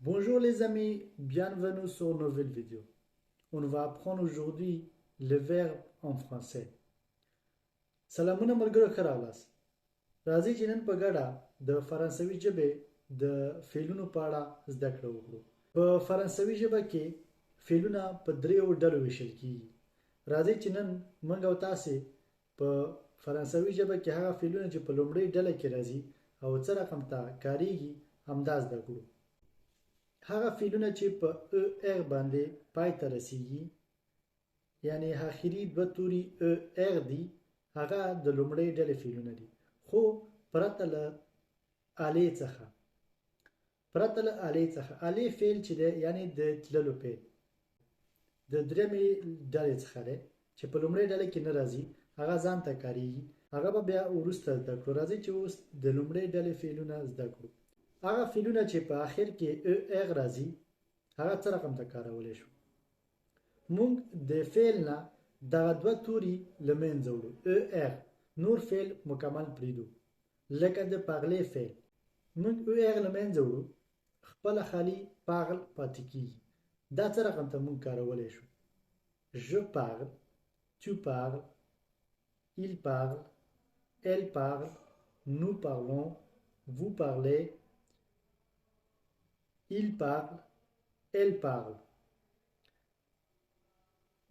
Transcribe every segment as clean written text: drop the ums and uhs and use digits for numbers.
Bonjour les amis, bienvenue sur une nouvelle vidéo. On va apprendre aujourd'hui le verbe en français. سلامونه ملګرو ښه راغلاست. راځئ چې نن په ګډه د فرانسوي ژبې د فعلونو په اړه زده کړه وکړو. په فرانسوي ژبه کې فعلونه په دریو ډلو ویشل کیږي. راځئ چې نن موږ او تاسې په فرانسوي ژبه کې هغه فعلونه چې په لومړۍ ډله کې راځي او څه رقم ته کاریږي همدا زده کړو. هغه فعلونه چې په ار باندې پای ته رسیږي یعنی اخري دوه توري ار دي هغه د لومړۍ ډلې فعلونه دي خو پرته له الې څخه الې فعل چې دی یعنی د تللو فعل د درېمې ډلې څخه دی چې په لومړۍ ډله کې نه راځي هغه ځان ته کاریږي هغه به بیا وروسته زده کړو. راځئ چې اوس د لومړۍ ډلې فعلونه زده کړو. هغه فعلونه چې په آخر کې ار راځي هغه څه رقم ته کارولی شو. موږ د فعل نه دغه دوه توري له منځه وړو ار نور فعل مکمل پرېږدو لکه د پغلې فعل موږ ار له منځه وړو خپله خالي پاغل پاتې کیږي. دا څه رقم ته موږ کارولی شو. je parle, tu parles, il parle, elle parle, nous parlons, vous parlez, il parle, elle parle.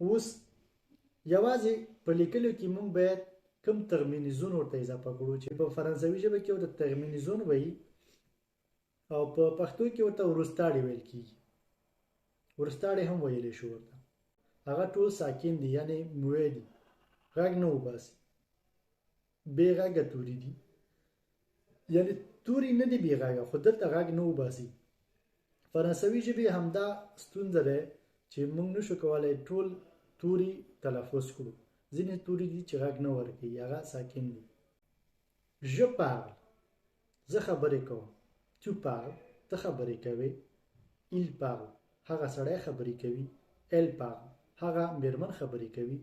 اوس یوازې په لیکلو کې موږ باید کوم ترمینیزون ورته اضافه کړو چې په فرانسوي ژبه کې ورته ترمینیزون وایي او په پښتو کې ورته وروستاړی ویل کیږي. وروستاړی هم ویلی شو ورته. هغه ټول ساکن دي یعنی موی دي غږ نه وباسي. بې غږه توري دي یعنی توري نه دي بې غږه خو دلته غږ نه وباسي. فرانسوي ژبې همدا ستونزه ده چې موږ نشو کولی ټول توري تلفظ کړو. ځینې توري دي چې غږ نه ورکوي هغه ساکن دي. je parle زه خبرې کوم. tu parles ته خبرې کوې. il parle هغه سړی خبرې کوي. elle parle هغه میرمن خبرې کوي.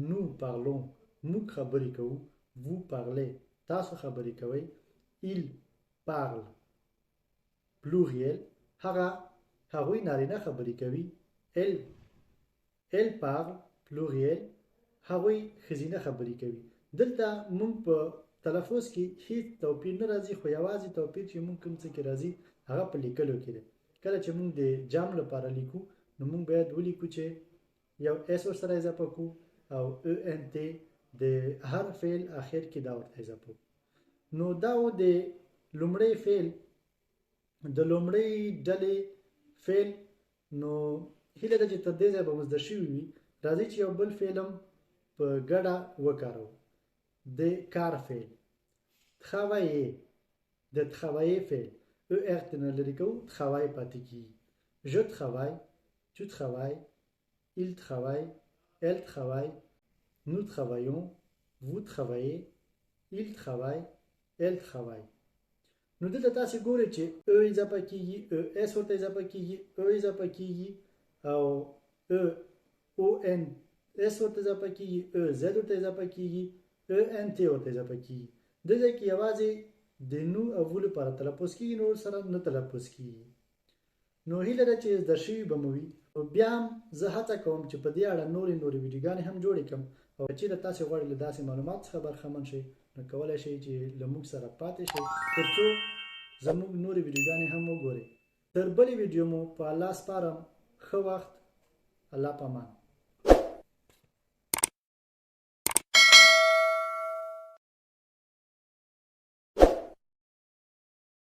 nous parlons موږ خبرې کوو. vous parlez تاسو خبرې کوئ. il parle pluriel هغوی نارینه خبرې کوي. elle parle pluriel هغوی ښځینه خبرې کوي. دلته موږ په تلفظ کې هیڅ توپیر نه راځي خو یوازې توپیر چې موږ کوم څه کې راځي هغه په لیکلو کې دی. کله چې موږ د جمع لپاره لیکو نو موږ باید ولیکو چې یو اس ورسره اضافه کړو او انت د هر فعل اخر کې دا ورته اضافه کړو. نو دا و د لومړی فعل د لومړۍ ډلې فعل. نو هیله ده چې تر دې ځایه به مو زده شوي وي. راځئ چې یو بل فعل هم په ګډه وکاروو. د کار فعل travailler د travailler فعل ار ته نه لرې کوو travail پاتې کیږي. je travaille, tu travailles, il travaille, elle travaille, nous travaillons, vous travaillez, il travaille, elle travaille. نو دلته تاسې ګورئ چې اضافه کیږي اس ورته اضافه کیږي اضافه کیږي او او ان اس ورته اضافه کیږي زد ورته اضافه کیږي ان تی ورته اضافه کیږي. دلته کې یوازې د نو او ول لپاره تلفظ کیږي نور سره نه تلفظ کیږي. نو هیله ده چې زده شوي به مو وي. بیا هم زه هڅه کوم چې په دې اړه نورې ویډیوګانې هم جوړې کړم او چیرې تاسې غواړئ له داسې معلومات څخه برخمن شئ نو کولی شئ چې له موږ سره پاتې شئ تر څو زموږ نورې ویډیوګانې هم وګورئ. تر بلې ویډیو مو په الله سپارم. ښه وخت. الله پامان.